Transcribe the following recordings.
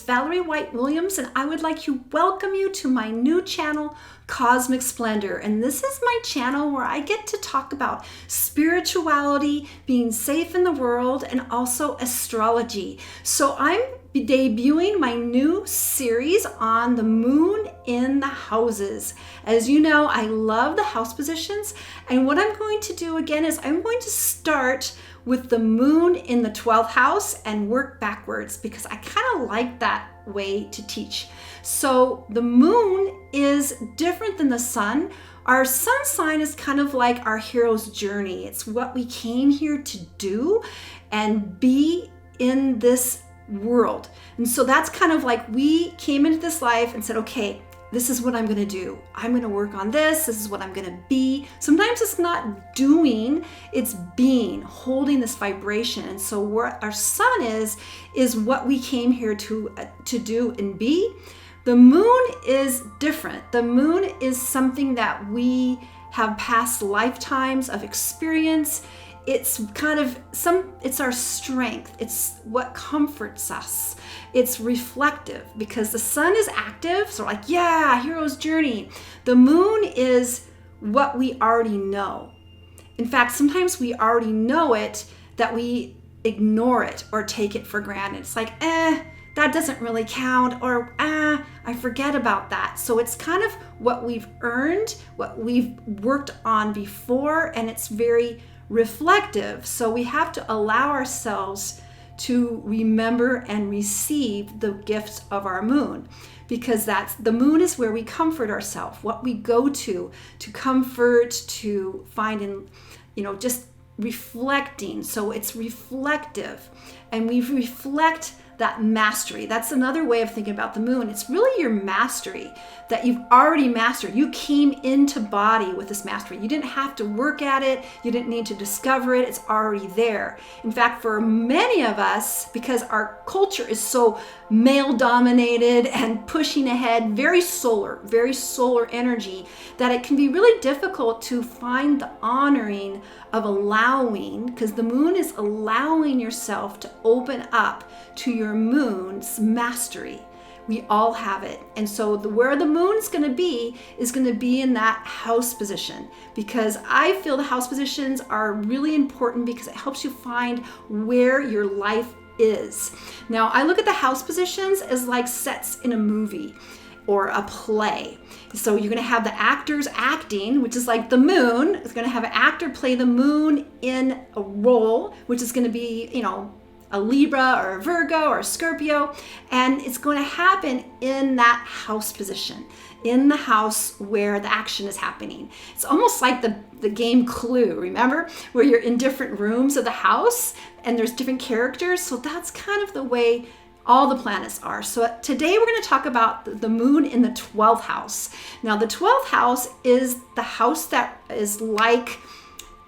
Valerie White Williams, and I would like to welcome you to my new channel, Cosmic Splendor. And this is my channel where I get to talk about spirituality, being safe in the world, and also astrology. So I'm debuting my new series on the moon in the houses. As you know, I love the house positions, and what I'm going to do again is I'm going to start with the moon in the 12th house and work backwards because I kind of like that way to teach. So the moon is different than the sun. Our sun sign is kind of like our hero's journey. It's what we came here to do and be in this world. And so that's kind of like we came into this life and said, okay, this is what I'm going to do. I'm going to work on this. This is what I'm going to be. Sometimes it's not doing, it's being, holding this vibration. And so what our sun is what we came here to do and be. The moon is different. The moon is something that we have past lifetimes of experience. It's kind of it's our strength. It's what comforts us. It's reflective because the sun is active. So like, yeah, hero's journey. The moon is what we already know. In fact, sometimes we already know it that we ignore it or take it for granted. It's like, that doesn't really count, or I forget about that. So it's kind of what we've earned, what we've worked on before, and it's very reflective. So we have to allow ourselves to remember and receive the gifts of our moon, because that's the moon is where we comfort ourselves, what we go to comfort, to find in, just reflecting. So it's reflective, and we reflect that mastery. That's another way of thinking about the moon. It's really your mastery that you've already mastered. You came into body with this mastery. You didn't have to work at it. You didn't need to discover it. It's already there. In fact, for many of us, because our culture is so male dominated and pushing ahead, very solar energy, that it can be really difficult to find the honoring of allowing, because the moon is allowing yourself to open up to your moon's mastery. We all have it. And so where the moon's going to be is going to be in that house position, because I feel the house positions are really important because it helps you find where your life is. Now, I look at the house positions as like sets in a movie or a play. So you're going to have the actors acting, which is like the moon. It's going to have an actor play the moon in a role, which is going to be, a Libra or a Virgo or a Scorpio, and it's going to happen in that house position, in the house where the action is happening. It's almost like the game Clue, remember? Where you're in different rooms of the house and there's different characters. So that's kind of the way all the planets are. So today we're going to talk about the moon in the 12th house. Now the 12th house is the house that is like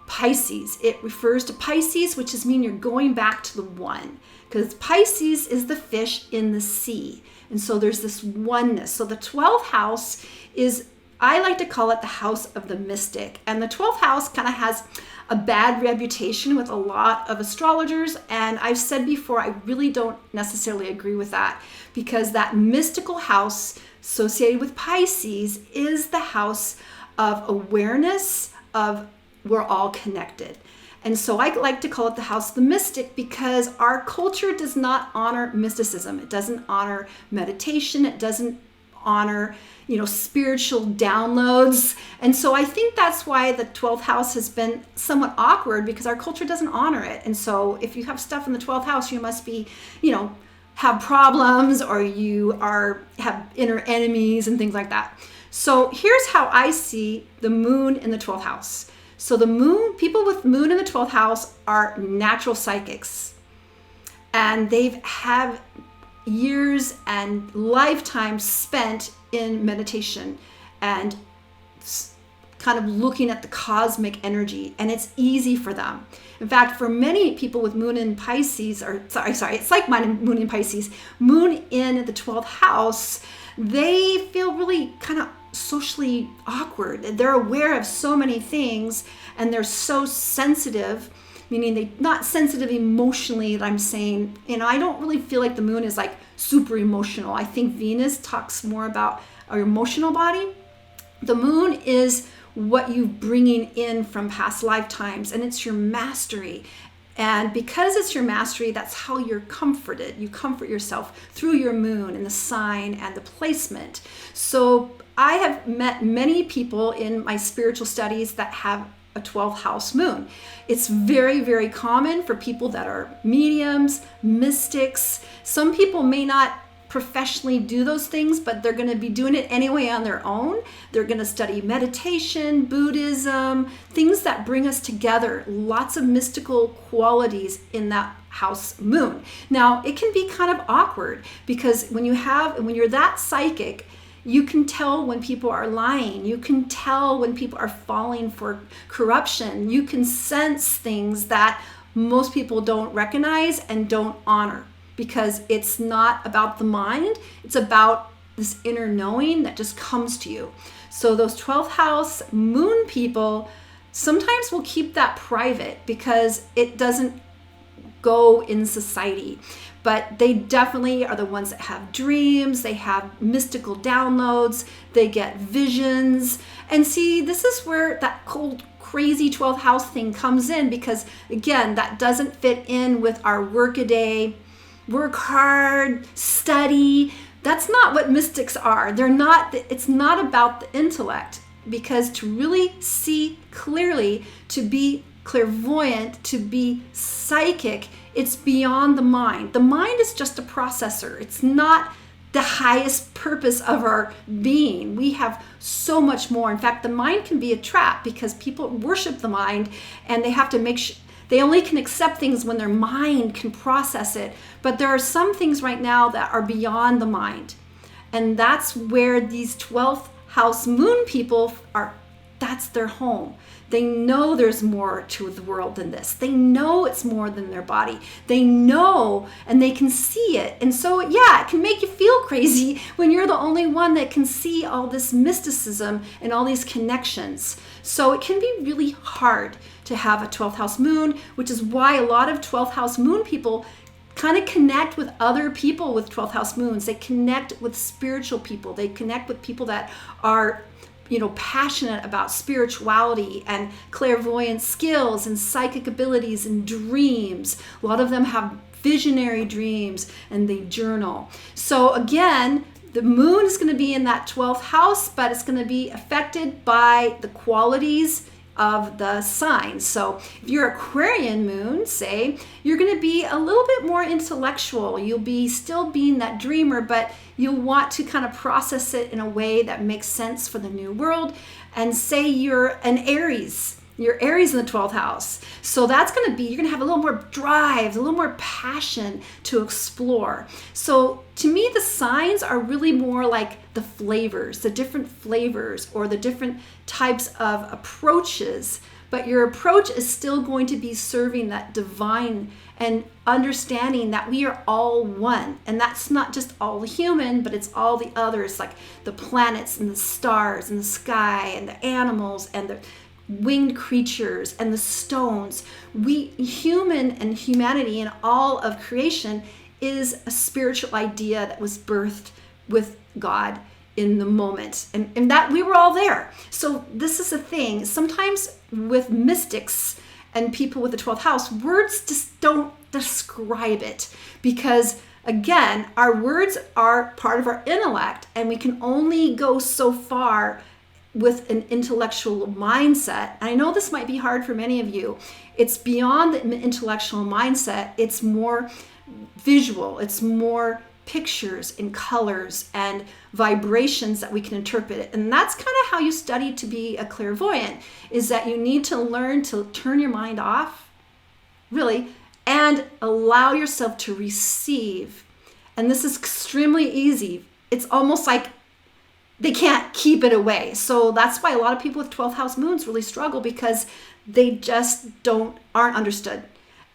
Pisces. It refers to Pisces, which is mean you're going back to the one, because Pisces is the fish in the sea. And so there's this oneness. So the 12th house is, I like to call it the house of the mystic. And the 12th house kind of has a bad reputation with a lot of astrologers. And I've said before, I really don't necessarily agree with that, because that mystical house associated with Pisces is the house of awareness, of we're all connected. And so I like to call it the house of the mystic, because our culture does not honor mysticism. It doesn't honor meditation. It doesn't honor, spiritual downloads. And so I think that's why the 12th house has been somewhat awkward, because our culture doesn't honor it. And so if you have stuff in the 12th house, you must be, have problems, or you have inner enemies and things like that. So here's how I see the moon in the 12th house. So the moon, people with moon in the 12th house are natural psychics, and they've had years and lifetimes spent in meditation and kind of looking at the cosmic energy, and it's easy for them. In fact, for many people with moon in Pisces, it's like moon in Pisces, moon in the 12th house, they feel really kind of socially awkward. They're aware of so many things, and they're so sensitive meaning they not sensitive emotionally that I'm saying. I don't really feel like the moon is like super emotional. I think Venus talks more about our emotional body. The moon is what you're bringing in from past lifetimes, and it's your mastery. And because it's your mastery, that's how you're comforted. You comfort yourself through your moon and the sign and the placement. So I have met many people in my spiritual studies that have a 12th house moon. It's very, very common for people that are mediums, mystics. Some people may not professionally do those things, but they're going to be doing it anyway on their own. They're going to study meditation, Buddhism, things that bring us together, lots of mystical qualities in that house moon. Now, it can be kind of awkward because when you're that psychic, you can tell when people are lying. You can tell when people are falling for corruption. You can sense things that most people don't recognize and don't honor, because it's not about the mind, it's about this inner knowing that just comes to you. So those 12th house moon people sometimes will keep that private because it doesn't go in society. But they definitely are the ones that have dreams, they have mystical downloads, they get visions. And see, this is where that cold, crazy 12th house thing comes in, because again, that doesn't fit in with our workaday, work hard, study. That's not what mystics are. It's not about the intellect, because to really see clearly, to be clairvoyant, to be psychic, it's beyond the mind. The mind is just a processor. It's not the highest purpose of our being. We have so much more. In fact, the mind can be a trap because people worship the mind, and they have to make sure they only can accept things when their mind can process it. But there are some things right now that are beyond the mind. And that's where these 12th house moon people are, that's their home. They know there's more to the world than this. They know it's more than their body. They know, and they can see it. And so, yeah, it can make you feel crazy when you're the only one that can see all this mysticism and all these connections. So it can be really hard to have a 12th house moon, which is why a lot of 12th house moon people kind of connect with other people with 12th house moons. They connect with spiritual people. They connect with people that are passionate about spirituality and clairvoyant skills and psychic abilities and dreams. A lot of them have visionary dreams and they journal. So again, the moon is going to be in that 12th house, but it's going to be affected by the qualities of the signs. So if you're Aquarian moon, say, you're going to be a little bit more intellectual. You'll be still being that dreamer, but you'll want to kind of process it in a way that makes sense for the new world. And say you're an Aries. You're Aries in the 12th house. So that's going to be, you're going to have a little more drive, a little more passion to explore. So to me, the signs are really more like the flavors, the different flavors or the different types of approaches. But your approach is still going to be serving that divine and understanding that we are all one. And that's not just all the human, but it's all the others, like the planets and the stars and the sky and the animals and the winged creatures and the stones. We, human and humanity and all of creation, is a spiritual idea that was birthed with God in the moment, and that we were all there. So this is a thing. Sometimes with mystics and people with the 12th house, words just don't describe it, because again, our words are part of our intellect, and we can only go so far with an intellectual mindset. And I know this might be hard for many of you. It's beyond the intellectual mindset. It's more visual. It's more pictures and colors and vibrations that we can interpret. And that's kind of how you study to be a clairvoyant, is that you need to learn to turn your mind off, really, and allow yourself to receive. And this is extremely easy. It's almost like they can't keep it away. So that's why a lot of people with 12th house moons really struggle, because they just aren't understood,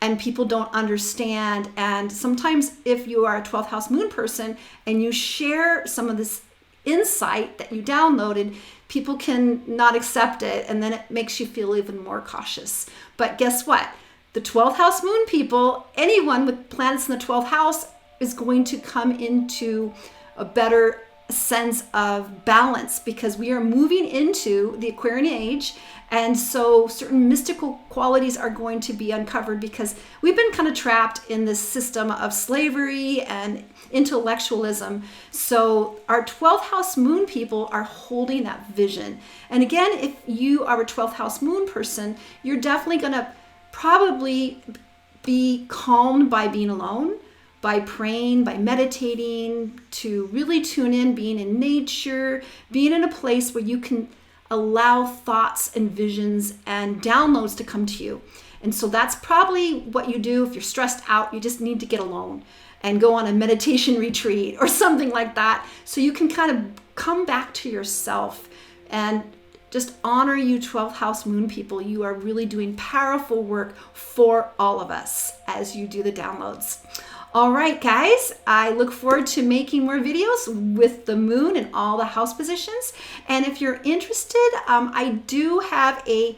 and people don't understand. And sometimes if you are a 12th house moon person and you share some of this insight that you downloaded, people can not accept it, and then it makes you feel even more cautious. But guess what? The 12th house moon people, anyone with planets in the 12th house is going to come into a better sense of balance because we are moving into the Aquarian age. And so certain mystical qualities are going to be uncovered because we've been kind of trapped in this system of slavery and intellectualism. So our 12th house moon people are holding that vision. And again, if you are a 12th house moon person, you're definitely going to probably be calmed by being alone, by praying, by meditating, to really tune in, being in nature, being in a place where you can allow thoughts and visions and downloads to come to you. And so that's probably what you do if you're stressed out. You just need to get alone and go on a meditation retreat or something like that, so you can kind of come back to yourself and just honor you 12th house moon people. You are really doing powerful work for all of us as you do the downloads. All right, guys, I look forward to making more videos with the moon and all the house positions. And if you're interested, I do have a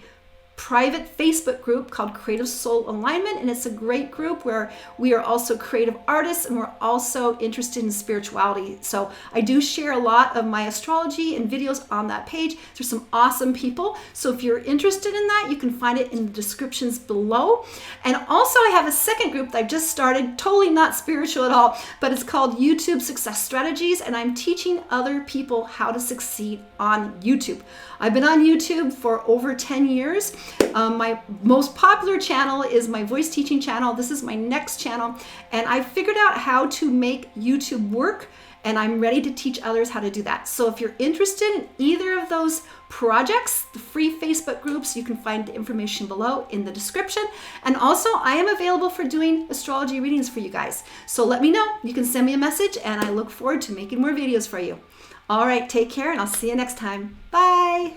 private Facebook group called Creative Soul Alignment, and it's a great group where we are also creative artists and we're also interested in spirituality. So I do share a lot of my astrology and videos on that page. There's some awesome people. So if you're interested in that, you can find it in the descriptions below. And also I have a second group that I've just started, totally not spiritual at all, but it's called YouTube Success Strategies, and I'm teaching other people how to succeed on YouTube. I've been on YouTube for over 10 years. My most popular channel is my voice teaching channel. This is my next channel, and I figured out how to make YouTube work, and I'm ready to teach others how to do that. So if you're interested in either of those projects, the free Facebook groups, you can find the information below in the description. And also I am available for doing astrology readings for you guys. So let me know. You can send me a message, and I look forward to making more videos for you. All right, take care, and I'll see you next time. Bye.